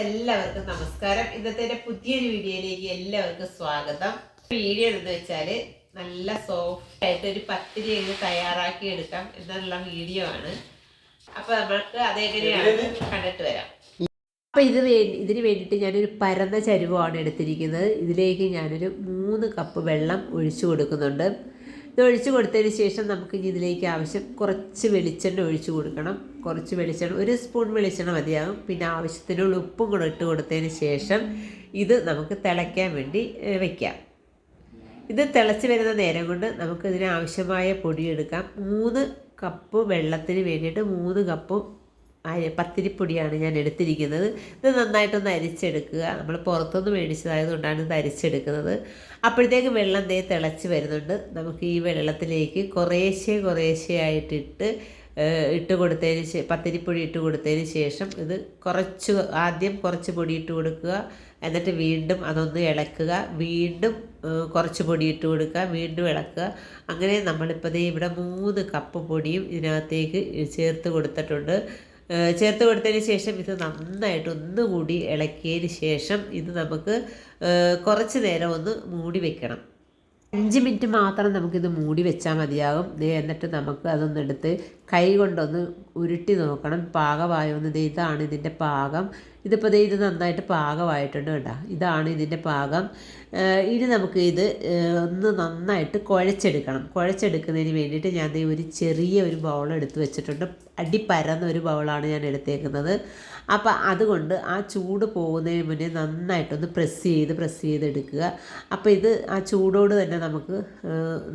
എല്ലാവർക്കും നമസ്കാരം. ഇന്നത്തെ പുതിയൊരു വീഡിയോയിലേക്ക് എല്ലാവർക്കും സ്വാഗതം. വീഡിയോ എന്ന് വെച്ചാൽ നല്ല സോഫ്റ്റ് ആയിട്ട് ഒരു പത്തിരി എങ്ങനെ തയ്യാറാക്കി എടുക്കാം എന്നുള്ള വീഡിയോ ആണ്. അപ്പൊ നമ്മൾക്ക് അതെങ്ങനെയാണ് കണ്ടിട്ട് വരാം. അപ്പോൾ ഇതിന് വേണ്ടിയിട്ട് ഞാനൊരു പരന്ന ചരുവമാണ് എടുത്തിരിക്കുന്നത്. ഇതിലേക്ക് ഞാനൊരു 3 കപ്പ് വെള്ളം ഒഴിച്ചു കൊടുക്കുന്നുണ്ട്. ഇത് ഒഴിച്ച് കൊടുത്തതിന് ശേഷം നമുക്ക് ഇതിലേക്ക് ആവശ്യം കുറച്ച് വെളിച്ചെണ്ണ ഒഴിച്ചു കൊടുക്കണം. കുറച്ച് വെളിച്ചെണ്ണ, 1 സ്പൂൺ വെളിച്ചെണ്ണ മതിയാകും. പിന്നെ ആവശ്യത്തിനുള്ള ഉപ്പും കൂടെ ഇട്ട് കൊടുത്തതിന് ശേഷം ഇത് നമുക്ക് തിളയ്ക്കാൻ വേണ്ടി വയ്ക്കാം. ഇത് തിളച്ച് വരുന്ന നേരം കൊണ്ട് നമുക്ക് ഇതിന് ആവശ്യമായ പൊടിയെടുക്കാം. 3 കപ്പ് വെള്ളത്തിന് വേണ്ടിയിട്ട് 3 കപ്പ് പത്തിരിപ്പൊടിയാണ് ഞാൻ എടുത്തിരിക്കുന്നത്. ഇത് നന്നായിട്ടൊന്ന് അരിച്ചെടുക്കുക. നമ്മൾ പുറത്തുനിന്ന് മേടിച്ചതായതുകൊണ്ടാണ് ഇത് അരിച്ചെടുക്കുന്നത്. അപ്പോഴത്തേക്ക് വെള്ളം തിളച്ച് വരുന്നുണ്ട്. നമുക്ക് ഈ വെള്ളത്തിലേക്ക് കുറേശ്ശെ ആയിട്ടിട്ട് ഇട്ട് കൊടുത്തതിന് പത്തിരിപ്പൊടി ഇട്ട് കൊടുത്തതിന് ശേഷം ഇത് ആദ്യം കുറച്ച് പൊടി ഇട്ട് കൊടുക്കുക. എന്നിട്ട് വീണ്ടും അതൊന്ന് ഇളക്കുക. വീണ്ടും കുറച്ച് പൊടി ഇട്ട് കൊടുക്കുക. വീണ്ടും ഇളക്കുക. അങ്ങനെ നമ്മളിപ്പോൾ ഇവിടെ 3 കപ്പ് പൊടിയും ഇതിനകത്തേക്ക് ചേർത്ത് കൊടുത്തിട്ടുണ്ട്. ചേർത്ത് കൊടുത്തതിന് ശേഷം ഇത് നന്നായിട്ട് ഒന്നുകൂടി ഇളക്കിയതിന് ശേഷം ഇത് നമുക്ക് കുറച്ച് നേരം ഒന്ന് മൂടി വെക്കണം. 5 മിനിറ്റ് മാത്രം നമുക്കിത് മൂടി വെച്ചാൽ മതിയാകും. എന്നിട്ട് നമുക്ക് അതൊന്നെടുത്ത് കൈ കൊണ്ടൊന്ന് ഉരുട്ടി നോക്കണം പാകമായൊന്ന്. ഇതാണ് ഇതിൻ്റെ പാകം. ഇത് നന്നായിട്ട് പാകമായിട്ടുണ്ട് കേട്ടോ. ഇതാണ് ഇതിൻ്റെ പാകം. ഇനി നമുക്ക് ഇത് ഒന്ന് നന്നായിട്ട് കുഴച്ചെടുക്കണം. കുഴച്ചെടുക്കുന്നതിന് വേണ്ടിയിട്ട് ഞാൻ ഒരു ചെറിയ ബൗൾ എടുത്ത് വെച്ചിട്ടുണ്ട്. അടിപ്പരന്ന ഒരു ബൗളാണ് ഞാൻ എടുത്തേക്കുന്നത്. അപ്പോൾ അതുകൊണ്ട് ആ ചൂട് പോകുന്നതിന് മുന്നേ നന്നായിട്ടൊന്ന് പ്രസ് ചെയ്തെടുക്കുക. അപ്പോൾ ഇത് ആ ചൂടോട് തന്നെ നമുക്ക്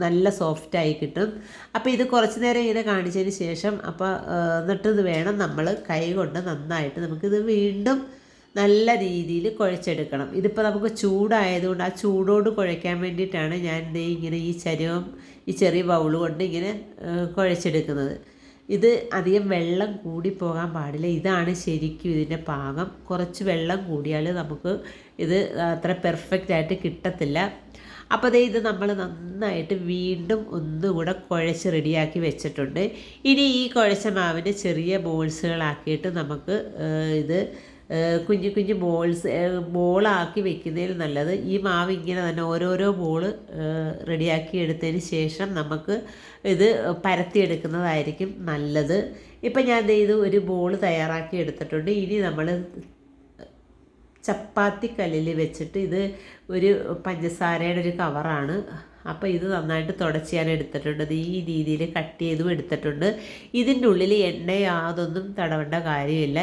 നല്ല സോഫ്റ്റായി കിട്ടും. അപ്പോൾ ഇത് കുറച്ച് നേരം ഇങ്ങനെ കാണിച്ചതിന് ശേഷം എന്നിട്ട് ഇത് വേണം നമ്മൾ കൈ കൊണ്ട് നന്നായിട്ട് നമുക്കിത് വീണ്ടും നല്ല രീതിയിൽ കുഴച്ചെടുക്കണം. ഇതിപ്പോൾ നമുക്ക് ചൂടായതുകൊണ്ട് ആ ചൂടോട് കുഴയ്ക്കാൻ വേണ്ടിയിട്ടാണ് ഞാൻ ഇങ്ങനെ ഈ ചെറിയ ബൗൾ കൊണ്ട് ഇങ്ങനെ കുഴച്ചെടുക്കുന്നത്. ഇത് അധികം വെള്ളം കൂടിപ്പോകാൻ പാടില്ല. ഇതാണ് ശരിക്കും ഇതിൻ്റെ പാകം. കുറച്ച് വെള്ളം കൂടിയാൽ നമുക്ക് ഇത് അത്ര പെർഫെക്റ്റായിട്ട് കിട്ടത്തില്ല. അപ്പോൾ ഇത് നമ്മൾ നന്നായിട്ട് വീണ്ടും ഒന്നുകൂടെ കുഴച്ച് റെഡിയാക്കി വെച്ചിട്ടുണ്ട്. ഇനി ഈ കുഴച്ച മാവിൻ്റെ ചെറിയ ബോൾസുകളാക്കിയിട്ട് നമുക്ക് ഇത് കുഞ്ഞു ബോളാക്കി വെക്കുന്നതിൽ നല്ലത് ഈ മാവ് ഇങ്ങനെ തന്നെ ഓരോരോ ബോൾ റെഡിയാക്കി എടുത്തതിന് ശേഷം നമുക്ക് ഇത് പരത്തിയെടുക്കുന്നതായിരിക്കും നല്ലത്. ഇപ്പം ഞാൻ ഇത് ഒരു ബോൾ തയ്യാറാക്കി എടുത്തിട്ടുണ്ട്. ഇനി നമ്മൾ ചപ്പാത്തി കല്ലിൽ വെച്ചിട്ട് ഇത് ഒരു പഞ്ചസാരയുടെ ഒരു കവറാണ്. അപ്പോൾ ഇത് നന്നായിട്ട് തുടച്ച് ഞാൻ എടുത്തിട്ടുണ്ട്. ഈ രീതിയിൽ കട്ട് ചെയ്തും എടുത്തിട്ടുണ്ട്. ഇതിൻ്റെ ഉള്ളിൽ എണ്ണ യാതൊന്നും തടവേണ്ട കാര്യമില്ല.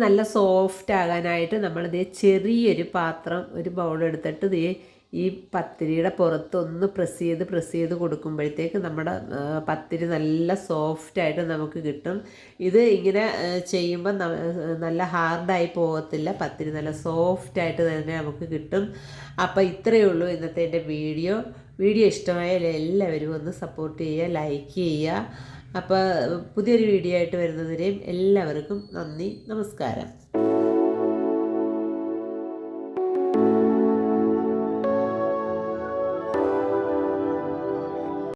നല്ല സോഫ്റ്റ് ആകാനായിട്ട് നമ്മളിത് ചെറിയൊരു പാത്രം ഒരു ബൗൾ എടുത്തിട്ട് ഈ പത്തിരിയുടെ പുറത്തൊന്ന് പ്രസ് ചെയ്ത് കൊടുക്കുമ്പോഴത്തേക്ക് നമ്മുടെ പത്തിരി നല്ല സോഫ്റ്റായിട്ട് നമുക്ക് കിട്ടും. ഇത് ഇങ്ങനെ ചെയ്യുമ്പോൾ നല്ല ഹാർഡായി പോകത്തില്ല. പത്തിരി നല്ല സോഫ്റ്റായിട്ട് തന്നെ നമുക്ക് കിട്ടും. അപ്പോൾ ഇത്രയേ ഉള്ളൂ ഇന്നത്തെ എൻ്റെ വീഡിയോ ഇഷ്ടമായാൽ എല്ലാവരും ഒന്ന് സപ്പോർട്ട് ചെയ്യുക, ലൈക്ക് ചെയ്യുക. അപ്പോൾ പുതിയൊരു വീഡിയോ ആയിട്ട് വരുന്നതിനെയും എല്ലാവർക്കും നന്ദി, നമസ്കാരം.